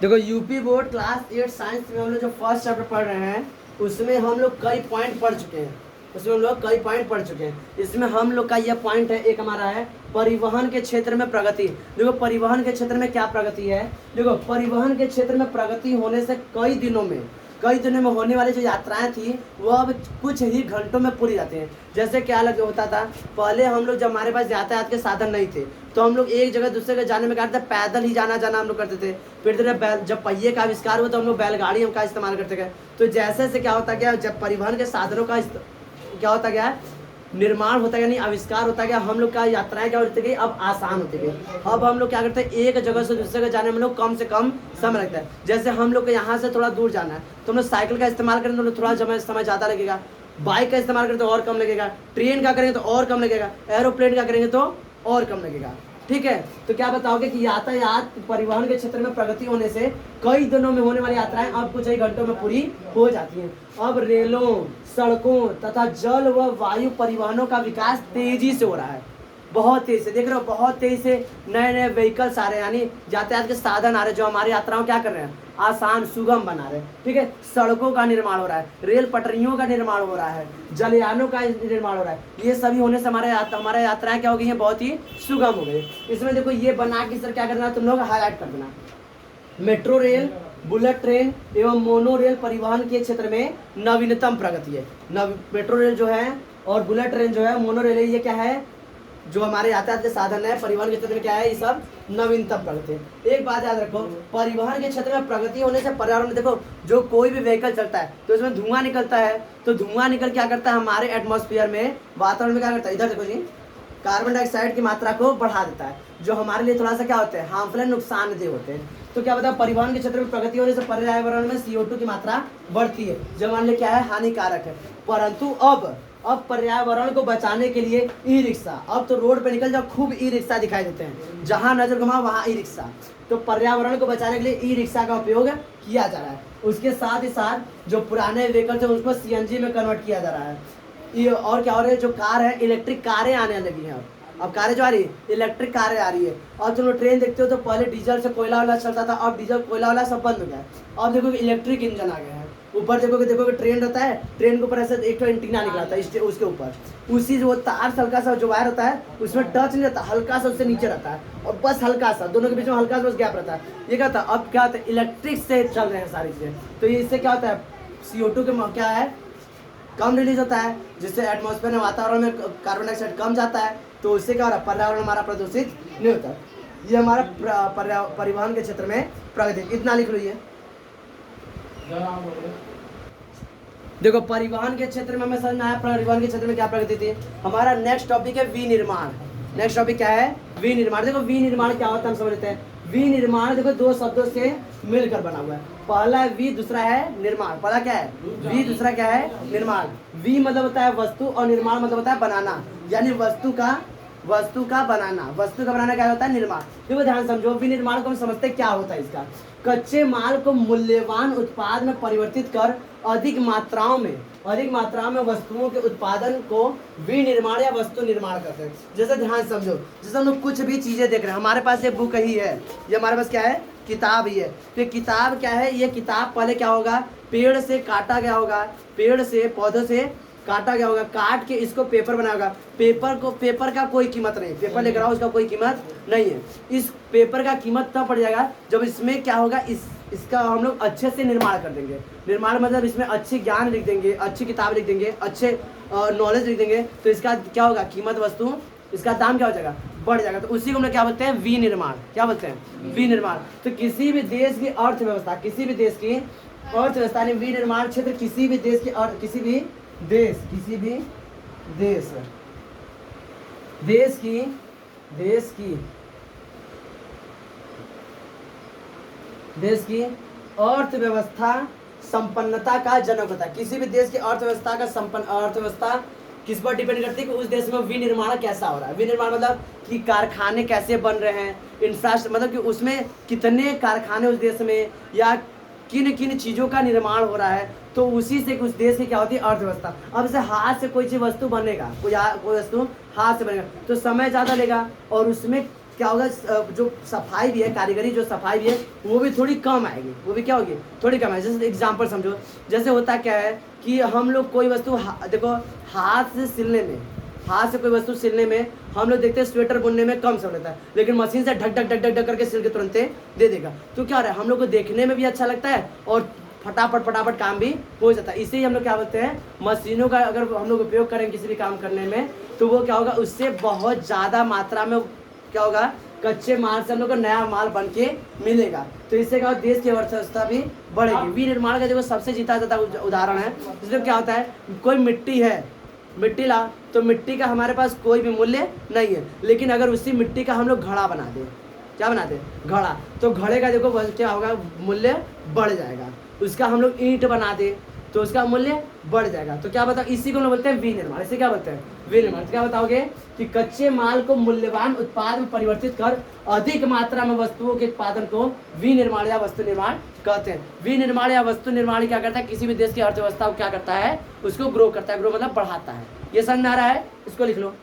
देखो UP board class 8 science में हम लोग जो फर्स्ट चैप्टर पढ़ रहे हैं उसमें हम लोग कई पॉइंट पढ़ चुके हैं। इसमें हम लोग का यह पॉइंट है, एक हमारा है परिवहन के क्षेत्र में प्रगति। देखो परिवहन के क्षेत्र में क्या प्रगति है। देखो परिवहन के क्षेत्र में प्रगति होने से कई दिनों में होने वाली जो यात्राएं थी वो अब कुछ ही घंटों में पूरी जाती हैं। जैसे क्या अलग होता था, पहले हम लोग जब हमारे पास यातायात के साधन नहीं थे तो हम लोग एक जगह दूसरे जगह जाने में क्या करते, पैदल ही जाना हम लोग करते थे। फिर जब पहिए का आविष्कार हुआ तो हम लोग बैलगाड़ी का इस्तेमाल करते गए। तो जैसे से क्या होता गया, जब परिवहन के साधनों का क्या होता गया, निर्माण होता गया, नहीं आविष्कार होता गया, हम लोग का यात्राएं क्या होती गई, अब आसान होती गई। अब हम लोग क्या करते हैं, एक जगह से दूसरे जगह जाने में लोग कम से कम समय लगता है। जैसे हम लोग को यहाँ से थोड़ा दूर जाना है तो हम लोग साइकिल का इस्तेमाल करें तो थोड़ा समय ज़्यादा लगेगा, बाइक का इस्तेमाल करें तो और कम लगेगा, ट्रेन का करेंगे तो और कम लगेगा, एरोप्लेन का करेंगे तो और कम लगेगा। ठीक है, तो क्या बताओगे कि यातायात परिवहन के क्षेत्र में प्रगति होने से कई दिनों में होने वाली यात्राएं अब कुछ ही घंटों में पूरी हो जाती हैं। अब रेलों, सड़कों तथा जल व वायु परिवहनों का विकास तेजी से हो रहा है, बहुत तेज से। देख रहे हो, बहुत तेज से नए व्हीकल्स आ रहे हैं, यानी यातायात के साधन आ रहे हैं जो हमारी यात्राओं क्या कर रहे हैं, आसान सुगम बना रहे हैं। ठीक है, सड़कों का निर्माण हो रहा है, रेल पटरियों का निर्माण हो रहा है, जलयानों का निर्माण हो रहा है। ये सभी होने से हमारे यात्राएं क्या हो गई हैं, बहुत ही सुगम हो गई। इसमें देखो ये बना के सर क्या करना है, तुम लोग हाईलाइट कर देना। मेट्रो रेल, बुलेट ट्रेन एवं मोनो रेल परिवहन के क्षेत्र में नवीनतम प्रगति है। मेट्रो रेल जो है और बुलेट ट्रेन जो है, मोनो रेल है, ये क्या है, जो हमारे यातायात के साधन है परिवहन के क्षेत्र में क्या है, ये सब नवीनतम प्रगति है। एक बात याद रखो, परिवहन के क्षेत्र में प्रगति होने से पर्यावरण में देखो, जो कोई भी व्हीकल चलता है तो इसमें धुआं निकलता है, तो धुआं निकल क्या करता है, हमारे एटमॉस्फेयर में, वातावरण में क्या करता है, इधर देखो जी, कार्बन डाइऑक्साइड की मात्रा को बढ़ा देता है, जो हमारे लिए थोड़ा सा क्या होते हैं, हार्मफुल, नुकसानदेह होते हैं। तो क्या बताओ, परिवहन के क्षेत्र में प्रगति होने से पर्यावरण में CO2 की मात्रा बढ़ती है, जो हमारे लिए क्या है, हानिकारक है। परंतु अब पर्यावरण को बचाने के लिए ई रिक्शा, अब तो रोड पे निकल जाओ खूब ई रिक्शा दिखाई देते हैं, जहां नजर घुमाओ वहां ई रिक्शा। तो पर्यावरण को बचाने के लिए ई रिक्शा का उपयोग किया जा रहा है। उसके साथ ही साथ जो पुराने व्हीकल थे उसको CNG में कन्वर्ट किया जा रहा है। ये और क्या हो रहा है, जो कार है, इलेक्ट्रिक कारें आने लगी हैं। अब कारें जो आ रही है, इलेक्ट्रिक कारें आ रही है। और तुम लोग ट्रेन देखते हो तो पहले डीजल से कोयला वाला चलता था, अब डीजल कोयला वाला सब बंद हो गया है। अब देखो कि इलेक्ट्रिक इंजन आ गया है। ऊपर देखोगे ट्रेन रहता है, ट्रेन के ऊपर ऐसे एक एंटीना निकला था उसके ऊपर, उसी जो तार से हल्का सा जो वायर होता है उसमें टच नहीं रहता, हल्का सा उससे नीचे रहता है, और बस हल्का सा दोनों के बीच में हल्का सा बस गैप रहता है। ये क्या था, अब क्या होता है, इलेक्ट्रिक से चल रहे हैं सारी चीज़ें। तो ये इससे क्या होता है, CO2 के क्या है, कम रिलीज होता है, जिससे एटमॉस्फेयर में, वातावरण में कार्बन डाइऑक्साइड कम जाता है। तो उससे क्या हो रहा है, पर्यावरण हमारा प्रदूषित नहीं होता। ये हमारा परिवहन के क्षेत्र में प्रगति, इतना लिख लो। ये देखो परिवहन के क्षेत्र में हमें समझ में आया, परिवहन के क्षेत्र में क्या प्रगति थी। हमारा नेक्स्ट टॉपिक है विनिर्माण। नेक्स्ट टॉपिक क्या है, विनिर्माण। देखो विनिर्माण क्या होता है हम समझ लेते हैं। विनिर्माण देखो दो शब्दों से मिलकर बना हुआ है, पहला है वी, दूसरा है निर्माण। पहला क्या है वी, दूसरा क्या है निर्माण। वी मतलब होता है वस्तु और निर्माण मतलब होता है बनाना, यानी वस्तु का बनाना क्या होता है, निर्माण। देखो ध्यान समझो, विनिर्माण को हम समझते क्या होता है। इसका कच्चे माल को मूल्यवान उत्पाद में परिवर्तित कर अधिक मात्राओं में वस्तुओं के उत्पादन को विनिर्माण या वस्तु निर्माण करते हैं। जैसे ध्यान समझो, जैसे हम लोग कुछ भी चीजें देख रहे हैं, हमारे पास ये बुक ही है, ये हमारे पास क्या है, किताब ही है। तो किताब क्या है, ये किताब पहले क्या होगा, पेड़ से काटा गया होगा, पेड़ से पौधों से काटा गया होगा, काट के इसको पेपर बनाया होगा। पेपर का कोई कीमत नहीं, पेपर लेकर आओ उसका कोई कीमत नहीं है। इस पेपर का कीमत तब पड़ जाएगा जब इसमें क्या होगा, इसका हम लोग अच्छे से निर्माण कर देंगे। निर्माण मतलब इसमें अच्छे ज्ञान लिख देंगे, अच्छी किताब लिख देंगे, अच्छे नॉलेज लिख देंगे, तो इसका क्या होगा, कीमत वस्तु, इसका दाम क्या हो जाएगा, बढ़ जाएगा। तो उसी को हम लोग क्या बोलते हैं, विनिर्माण। क्या बोलते हैं, विनिर्माण। तो किसी भी देश की अर्थव्यवस्था, यानी विनिर्माण क्षेत्र किसी भी देश की देश की अर्थव्यवस्था संपन्नता का जनक होता है। किसी भी देश की अर्थव्यवस्था किस पर डिपेंड करती है कि उस देश में विनिर्माण कैसा हो रहा है। विनिर्माण मतलब कि कारखाने कैसे बन रहे हैं, इंफ्रास्ट्रक्चर मतलब कि उसमें कितने कारखाने उस देश में, या किन किन चीज़ों का निर्माण हो रहा है। तो उसी से उस देश की क्या होती है, अर्थव्यवस्था। अब जैसे हाथ से कोई चीज़ वस्तु बनेगा, कोई वस्तु हाथ से बनेगा तो समय ज़्यादा लेगा, और उसमें क्या होगा, जो सफाई भी है, कारीगरी जो सफाई भी है वो भी थोड़ी कम आएगी, वो भी क्या होगी, थोड़ी कम आएगी। जैसे एग्जांपल समझो, जैसे होता क्या है कि हम लोग कोई वस्तु देखो हाथ से सिलने में, हाथ से कोई वस्तु सिलने में हम लोग देखते हैं स्वेटर बुनने में कम समय लगता है, लेकिन मशीन से ढक ढक ढक ढक ढक करके सिल के तुरंत दे देगा। तो क्या हो रहा है, हम लोग को देखने में भी अच्छा लगता है और फटाफट फटाफट काम भी हो जाता है। इसे ही हम लोग क्या बोलते हैं, मशीनों का अगर हम लोग उपयोग करें किसी भी काम करने में तो वो क्या होगा, उससे बहुत ज़्यादा मात्रा में क्या होगा, कच्चे माल से हम लोग को नया माल बन के मिलेगा। तो इससे क्या होगा, देश की अर्थव्यवस्था भी बढ़ेगी। विनिर्माण का देखो सबसे जीता जाता उदाहरण है, जिसमें क्या होता है, कोई मिट्टी है, मिट्टी ला तो मिट्टी का हमारे पास कोई भी मूल्य नहीं है, लेकिन अगर उसी मिट्टी का हम लोग घड़ा बना दें, क्या बना दें, घड़ा, तो घड़े का देखो क्या होगा, मूल्य बढ़ जाएगा। उसका हम लोग ईंट बना दें तो उसका मूल्य बढ़ जाएगा। तो क्या बताओ, इसी को हम लोग बोलते हैं विनिर्माण। इसे क्या बोलते हैं, विनिर्माण। तो क्या बताओगे कि कच्चे माल को मूल्यवान उत्पाद में परिवर्तित कर अधिक मात्रा में वस्तुओं के उत्पादन को विनिर्माण या वस्तु निर्माण कहते हैं। विनिर्माण या वस्तु निर्माण क्या करता है, किसी भी देश की अर्थव्यवस्था को क्या करता है, उसको ग्रो करता है। ग्रो मतलब बढ़ाता है। ये समझ में आ रहा है, इसको लिख लो।